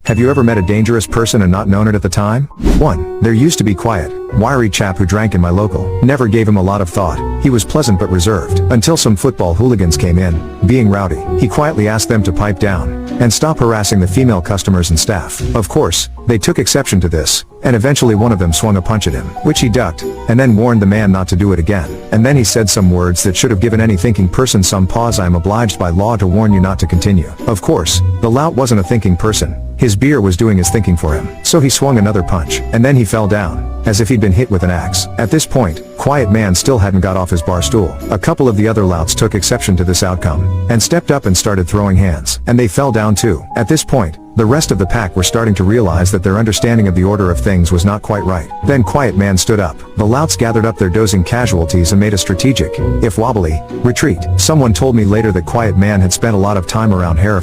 Have you ever met a dangerous person and not known it at the time? 1. There used to be quiet, wiry chap who drank in my local. Never gave him a lot of thought. He was pleasant but reserved. Until some football hooligans came in, being rowdy. He quietly asked them to pipe down and stop harassing the female customers and staff. Of course, they took exception to this, and eventually one of them swung a punch at him, which he ducked, and then warned the man not to do it again. And then he said some words that should have given any thinking person some pause. I am obliged by law to warn you not to continue. Of course, the lout wasn't a thinking person. His beer was doing his thinking for him. So he swung another punch, and then he fell down, as if he'd been hit with an axe. At this point, Quiet Man still hadn't got off his bar stool. A couple of the other louts took exception to this outcome, and stepped up and started throwing hands. And they fell down too. At this point, the rest of the pack were starting to realize that their understanding of the order of things was not quite right. Then Quiet Man stood up. The louts gathered up their dozing casualties and made a strategic, if wobbly, retreat. Someone told me later that Quiet Man had spent a lot of time around Hereford.